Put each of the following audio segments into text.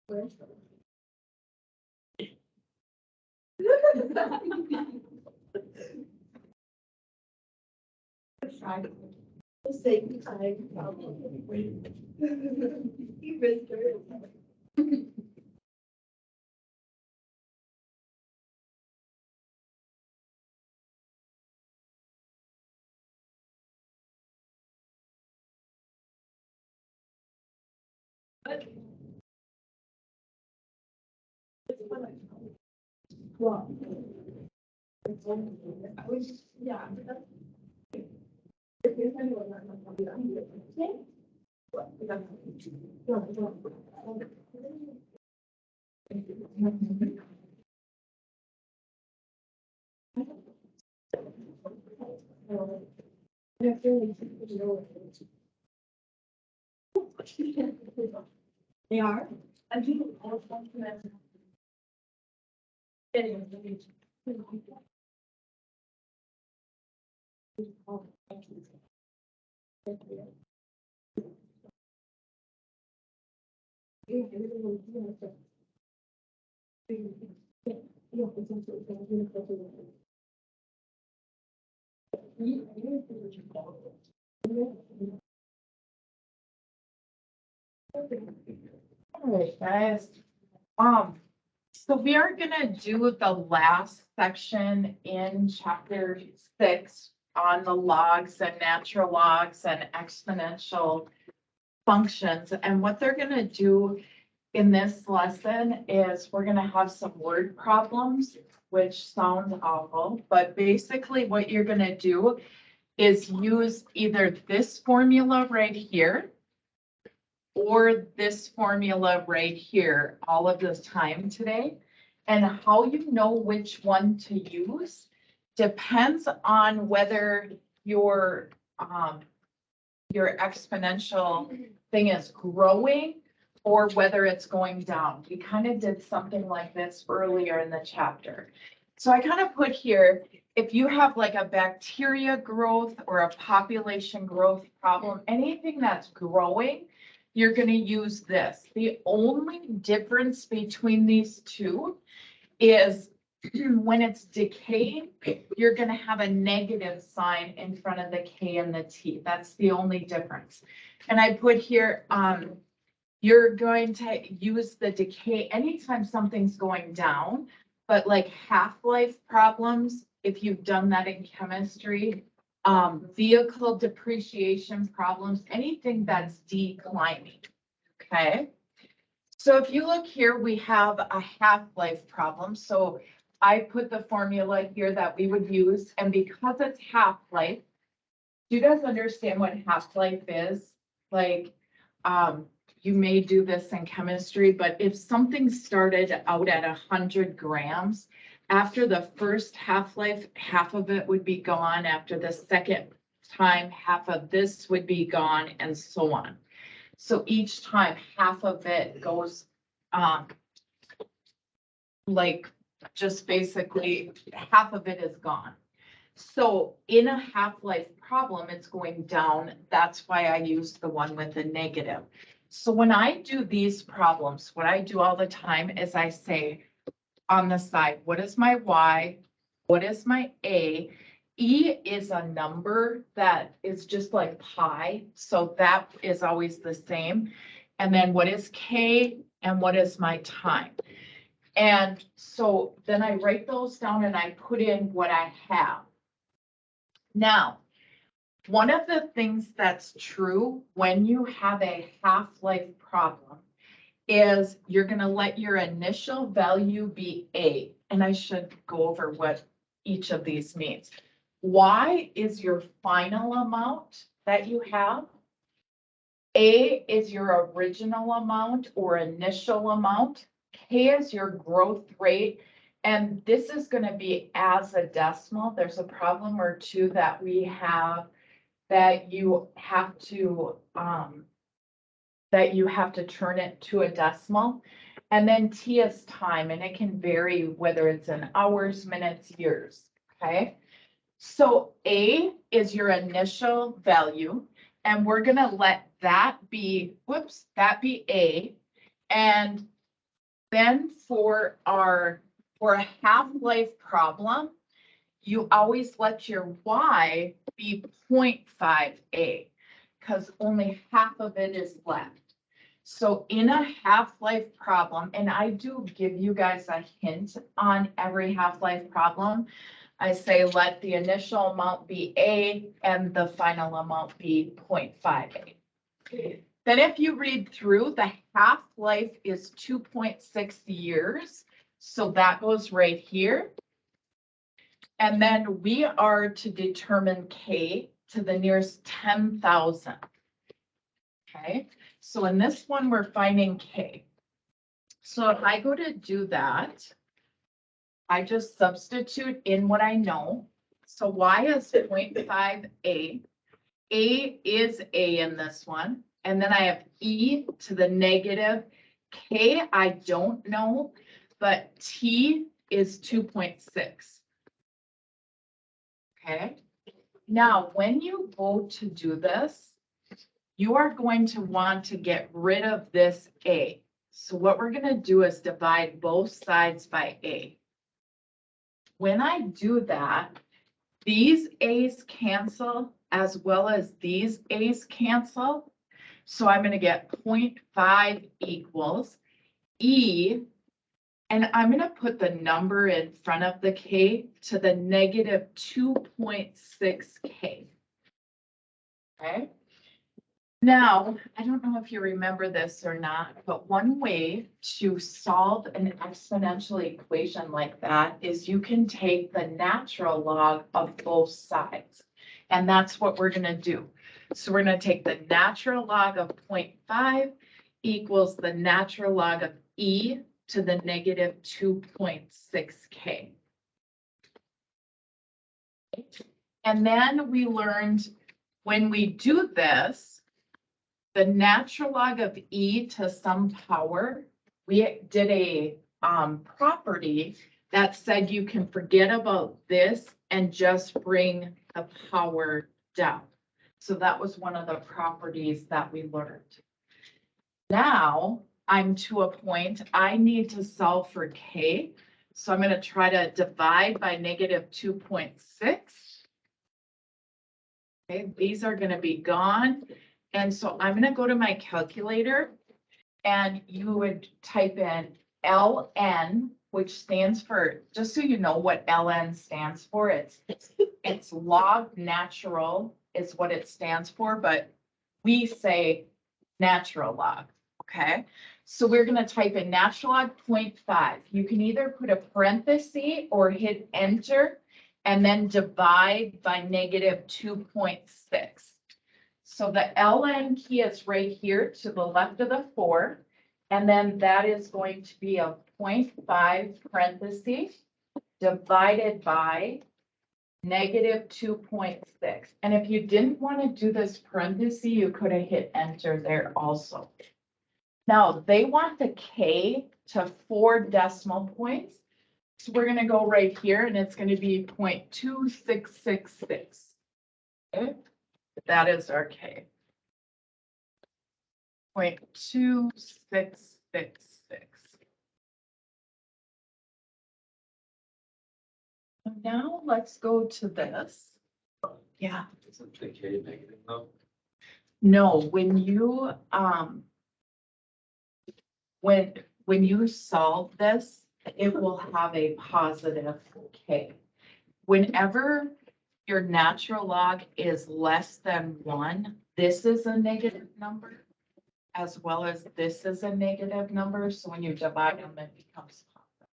The same time. You missed her. Well, I was, yeah. They are. I do. All right, guys. So we are gonna do the last section in chapter 6 on the logs and natural logs and exponential functions. And what they're gonna do in this lesson is we're gonna have some word problems, which sound awful, but basically what you're gonna do is use either this formula right here or this formula right here all of this time today. And how you know which one to use depends on whether your exponential thing is growing or whether it's going down. We kind of did something like this earlier in the chapter. So I kind of put here, if you have like a bacteria growth or a population growth problem, anything that's growing, you're going to use this. The only difference between these two is when it's decaying, you're going to have a negative sign in front of the K and the T. That's the only difference. And I put here, you're going to use the decay anytime something's going down, but like half-life problems, if you've done that in chemistry, vehicle depreciation problems, anything that's declining, okay? So if you look here, we have a half-life problem. So I put the formula here that we would use, and because it's half-life, do you guys understand what half-life is? Like, you may do this in chemistry, but if something started out at 100 grams, after the first half-life, half of it would be gone. After the second time, half of this would be gone, and so on. So each time, half of it goes, like, just basically, half of it is gone. So in a half-life problem, it's going down. That's why I use the one with the negative. So when I do these problems, what I do all the time is I say on the side, what is my Y? What is my A? E is a number that is just like pi. So that is always the same. And then what is K and what is my time? And so then I write those down and I put in what I have. Now, one of the things that's true when you have a half-life problem is you're going to let your initial value be A. And I should go over what each of these means. Y is your final amount that you have. A is your original amount or initial amount. K is your growth rate. And this is going to be as a decimal. There's a problem or two that we have that you have to turn it to a decimal. And then T is time, and it can vary whether it's in hours, minutes, years, okay? So A is your initial value, and we're gonna let that be, that be A. And Then for a half-life problem, you always let your Y be 0.5A because only half of it is left. So in a half-life problem, and I do give you guys a hint on every half-life problem, I say let the initial amount be A and the final amount be 0.5A. Then if you read through, the half-life is 2.6 years. So that goes right here. And then we are to determine K to the nearest 10,000. Okay, so in this one, we're finding K. So if I go to do that, I just substitute in what I know. So Y is 0.5A. A is A in this one. And then I have E to the negative. K, I don't know, but T is 2.6. Okay. Now, when you go to do this, you are going to want to get rid of this A. So what we're going to do is divide both sides by A. When I do that, these A's cancel as well as these A's cancel. So I'm going to get 0.5 equals E, and I'm going to put the number in front of the K to the negative 2.6K. Okay. Now, I don't know if you remember this or not, but one way to solve an exponential equation like that is you can take the natural log of both sides. And that's what we're going to do. So we're going to take the natural log of 0.5 equals the natural log of E to the negative 2.6K. And then we learned when we do this, the natural log of E to some power, we did a property that said you can forget about this and just bring the power down. So that was one of the properties that we learned. Now I'm to a point I need to solve for K. So I'm going to try to divide by negative 2.6. Okay, these are going to be gone. And so I'm going to go to my calculator and you would type in LN, which stands for, just so you know what LN stands for, it's log natural is what it stands for, but we say natural log, okay? So we're going to type in natural log 0.5. You can either put a parenthesis or hit enter and then divide by negative 2.6. So the ln key is right here to the left of the 4, and then that is going to be a 0.5 parentheses divided by negative 2.6. And if you didn't want to do this parenthesis, you could have hit enter there also. Now they want the K to 4 decimal points. So we're going to go right here and it's going to be 0.2666. Okay. That is our K. 0.2666. Now let's go to this. Yeah. Isn't the K negative though? No, when you solve this, it will have a positive K. Whenever your natural log is less than 1, this is a negative number, as well as this is a negative number. So when you divide them, it becomes positive.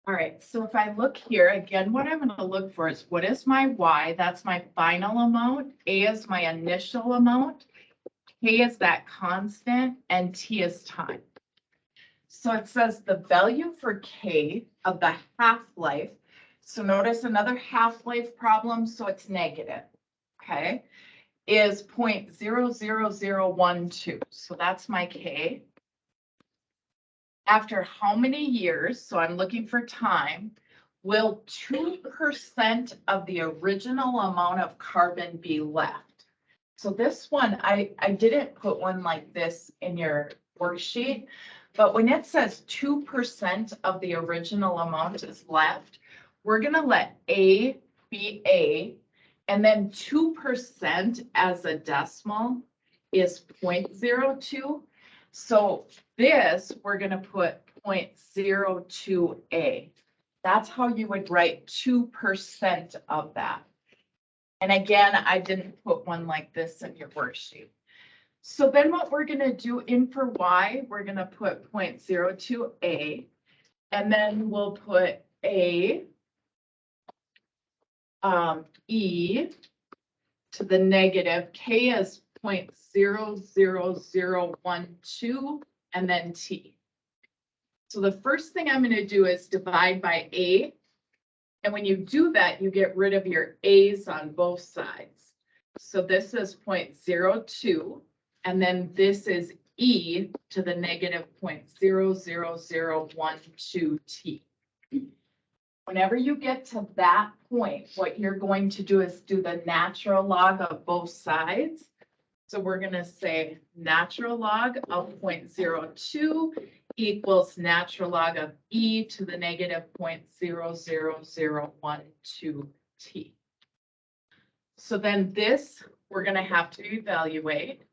All right, so if I look here, again, what I'm going to look for is what is my Y? That's my final amount. A is my initial amount. K is that constant, and T is time. So it says the value for K of the half-life. So notice another half-life problem, so it's negative, okay, is 0.00012. So that's my K. After how many years, so I'm looking for time, will 2% of the original amount of carbon be left? So this one, I didn't put one like this in your worksheet, but when it says 2% of the original amount is left, we're gonna let A be A, and then 2% as a decimal is 0.02. So this, we're gonna put 0.02A. That's how you would write 2% of that. And again, I didn't put one like this in your worksheet. So then what we're gonna do in for Y, we're gonna put 0.02A, and then we'll put A, E to the negative, K is 0.00012, and then T. So the first thing I'm gonna do is divide by A. And when you do that, you get rid of your A's on both sides. So this is 0.02, and then this is E to the negative 0.00012T. Whenever you get to that point, what you're going to do is do the natural log of both sides. So we're gonna say natural log of 0.02 equals natural log of E to the negative 0.00012T. So then this, we're gonna have to evaluate.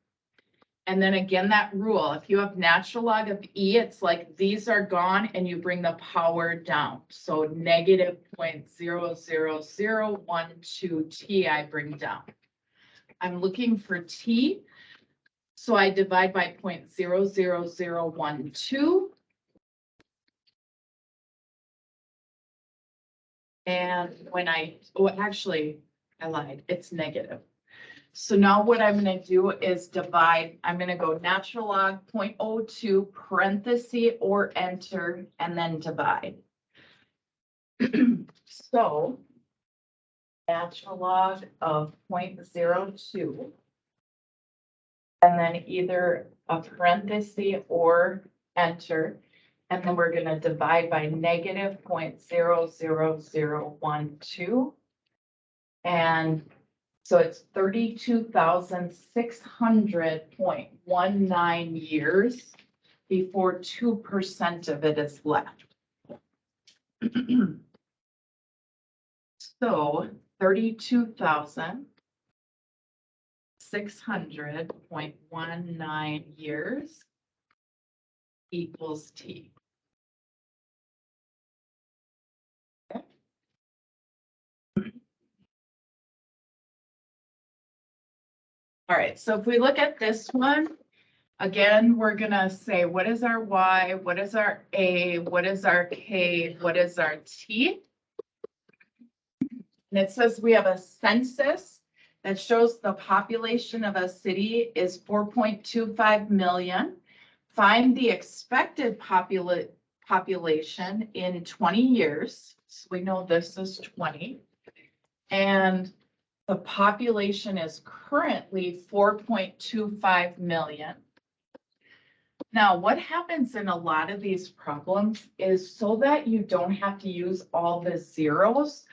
And then again, that rule, if you have natural log of E, it's like these are gone and you bring the power down. So negative 0.00012T I bring down. I'm looking for T. So I divide by 0.00012. And when I lied, it's negative. So now what I'm gonna do is divide, I'm gonna go natural log 0.02 parenthesis or enter and then divide. So natural log of 0.02. And then either a parenthesis or enter. And then we're gonna divide by negative 0.00012. And so it's 32,600.19 years before 2% of it is left. So 32,600.19 years equals T. Okay. All right, so if we look at this one, again, we're gonna say, what is our Y, what is our A, what is our K, what is our T? And it says we have a census that shows the population of a city is 4.25 million. Find the expected population in 20 years. So we know this is 20. And the population is currently 4.25 million. Now, what happens in a lot of these problems is so that you don't have to use all the zeros,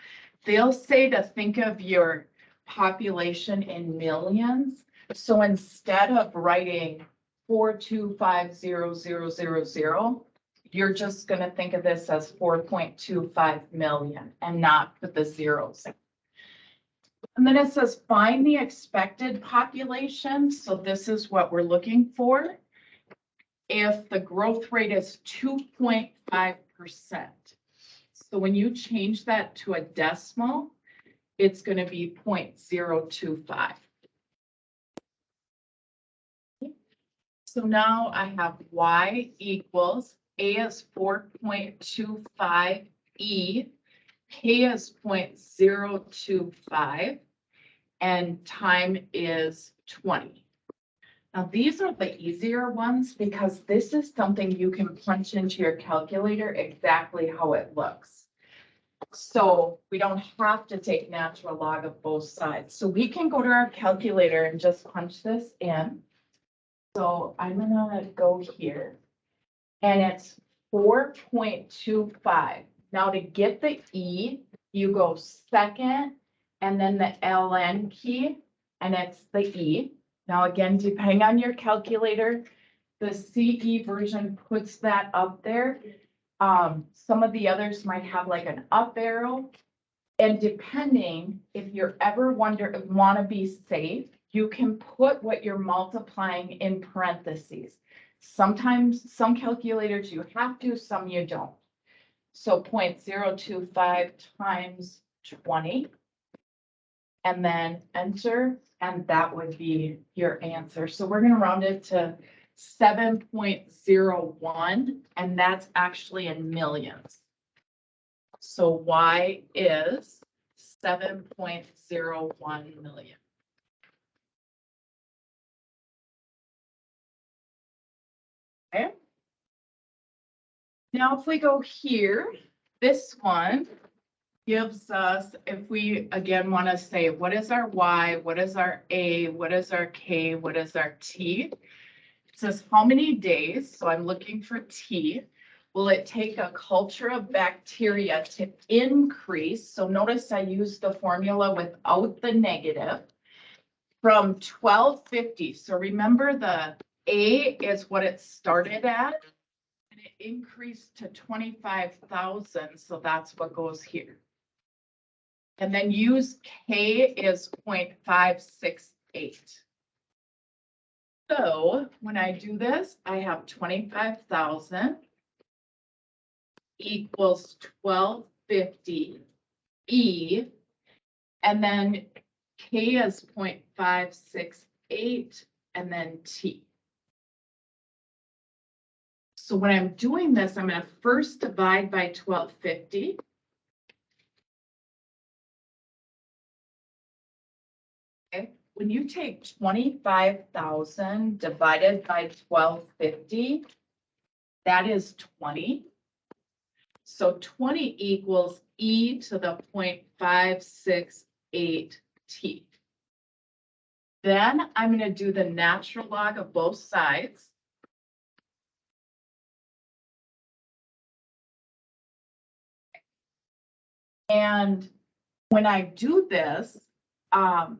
they'll say to think of your population in millions. So instead of writing 4250000, you're just going to think of this as 4.25 million and not put the zeros in. And then it says find the expected population. So this is what we're looking for. If the growth rate is 2.5%. So when you change that to a decimal, it's going to be 0.025. So now I have Y equals, A is 4.25 E, K is 0.025, and time is 20. Now these are the easier ones because this is something you can punch into your calculator exactly how it looks. So we don't have to take natural log of both sides. So we can go to our calculator and just punch this in. So I'm gonna go here and it's 4.25. Now to get the E, you go second and then the LN key and it's the E. Now, again, depending on your calculator, the CE version puts that up there. Some of the others might have like an up arrow. And depending, if you're ever want to be safe, you can put what you're multiplying in parentheses. Sometimes, some calculators you have to, some you don't. So 0.025 times 20. And then enter, and that would be your answer. So we're gonna round it to 7.01, and that's actually in millions. So Y is 7.01 million. Okay. Now, if we go here, this one gives us, if we again want to say, what is our Y, what is our A, what is our K, what is our T? It says how many days, so I'm looking for T. Will it take a culture of bacteria to increase? So notice I used the formula without the negative from 1250. So remember the A is what it started at, and it increased to 25,000. So that's what goes here. And then use K is 0.568. So when I do this, I have 25,000 equals 1250 E, and then K is 0.568, and then T. So when I'm doing this, I'm going to first divide by 1250. Okay. When you take 25,000 divided by 1250, that is 20. So 20 equals E to the 0.568 T. Then I'm going to do the natural log of both sides. And when I do this, I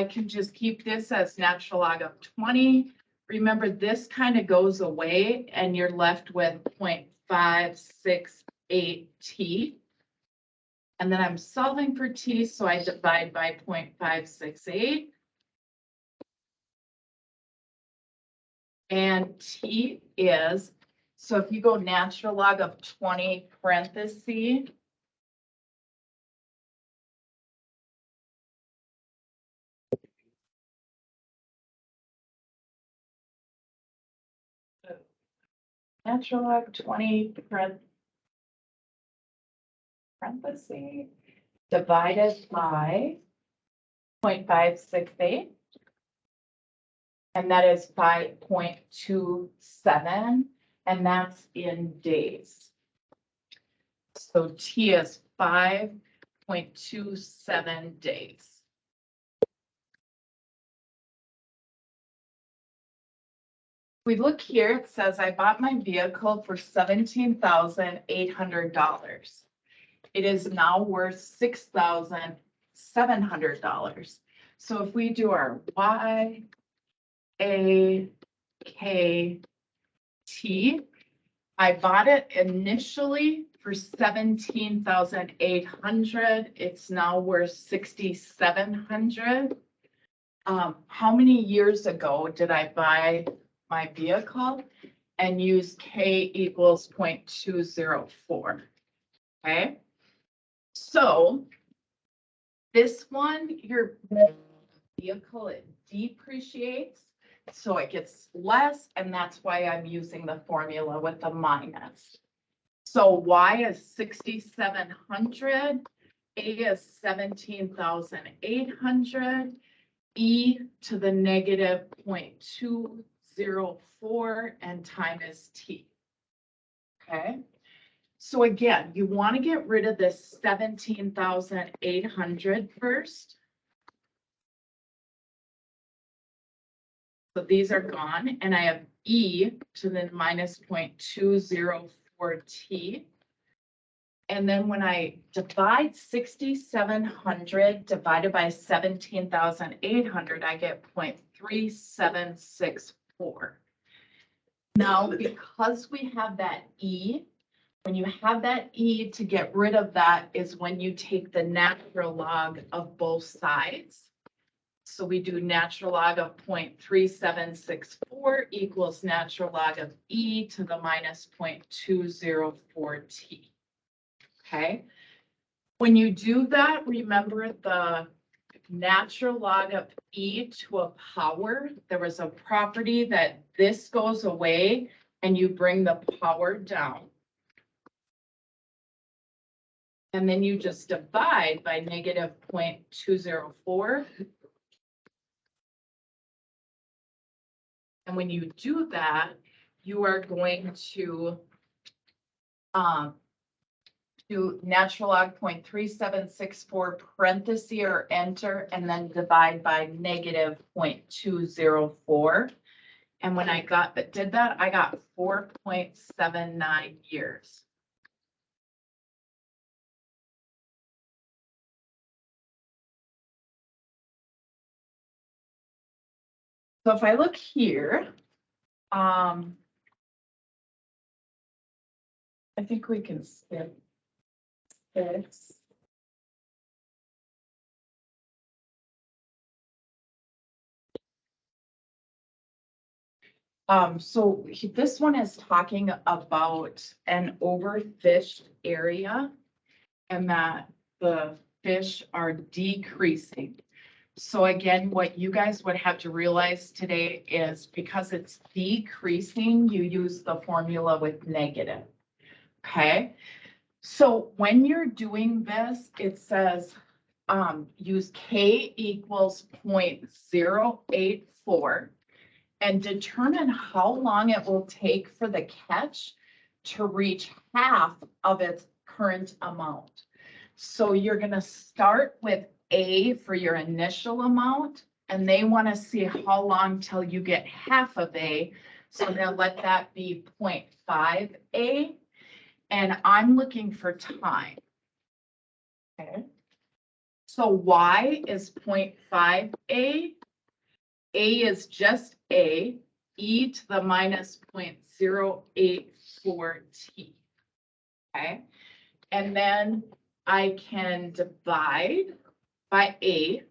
can just keep this as natural log of 20. Remember, this kind of goes away and you're left with 0.568 T. And then I'm solving for T, so I divide by 0.568. And T is, so if you go natural log of 20 parentheses, natural log 20 parentheses divided by 0.568. And that is 5.27, and that's in days. So T is 5.27 days. We look here, it says I bought my vehicle for $17,800. It is now worth $6,700. So if we do our Y, A, K, T, I bought it initially for 17,800. It's now worth 6,700. How many years ago did I buy my vehicle? And use K equals 0.204. Okay. So this one, your vehicle, it depreciates. So it gets less, and that's why I'm using the formula with the minus. So Y is 6,700, A is 17,800, E to the negative 0.204, and time is T. Okay. So again, you want to get rid of this 17,800 first. So these are gone, and I have E to the minus 0.204 T. And then when I divide 6,700 divided by 17,800, I get 0.3764. Now, because we have that E, when you have that E, to get rid of that is when you take the natural log of both sides. So we do natural log of 0.3764 equals natural log of E to the minus 0.204t. Okay. When you do that, remember the natural log of E to a power. There was a property that this goes away and you bring the power down. And then you just divide by negative 0.204. And when you do that, you are going to do natural log 0.3764 parenthesis or enter, and then divide by negative 0.204. And when I did that, I got 4.79 years. So if I look here, I think we can skip this. This one is talking about an overfished area and that the fish are decreasing. So again, what you guys would have to realize today is because it's decreasing, you use the formula with negative. Okay. So when you're doing this, it says use K equals 0.084 and determine how long it will take for the catch to reach half of its current amount. So you're going to start with A for your initial amount, and they want to see how long till you get half of A. So I'm going to let that be 0.5 A, and I'm looking for time. Okay. So Y is 0.5 A. A is just A, E to the minus 0.084 T. Okay. And then I can divide by A,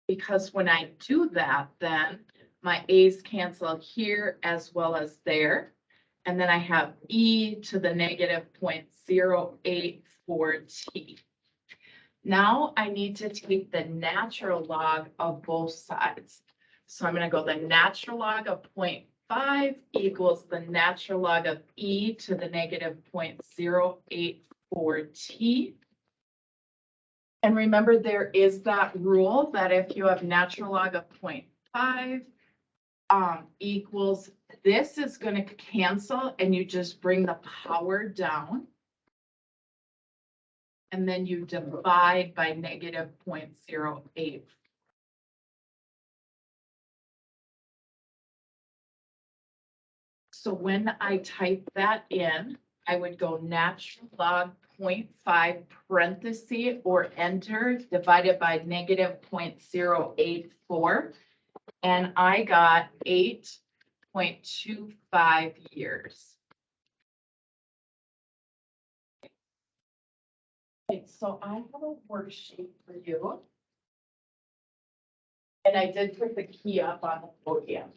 because when I do that, then my A's cancel here as well as there. And then I have E to the negative 0.084 T. Now I need to take the natural log of both sides. So I'm going to go the natural log of 0.5 equals the natural log of E to the negative 0.084 T. And remember, there is that rule that if you have natural log of 0.5 equals, this is going to cancel and you just bring the power down. And then you divide by negative 0.08. So when I type that in, I would go natural log 0.5 parenthesis or enter divided by negative 0.084. And I got 8.25 years. Okay, so I have a worksheet for you. And I did put the key up on the podium.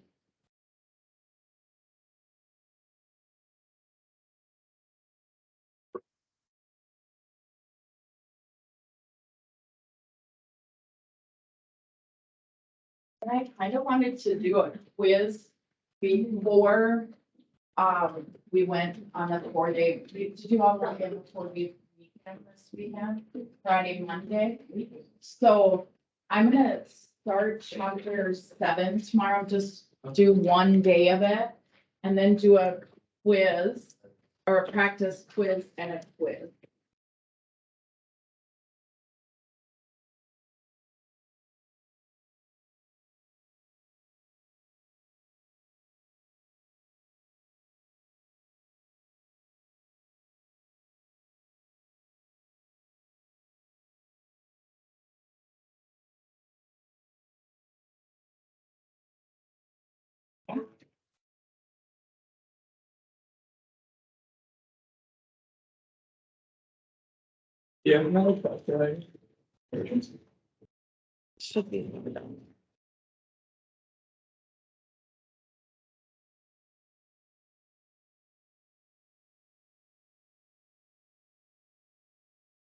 And I kind of wanted to do a quiz before we went on a 4-day. Did you all work in a 4-day weekend this weekend? Friday, Monday. So I'm gonna start chapter 7 tomorrow, just do one day of it, and then do a quiz or a practice quiz and a quiz. Yeah, no, that's right. Should be.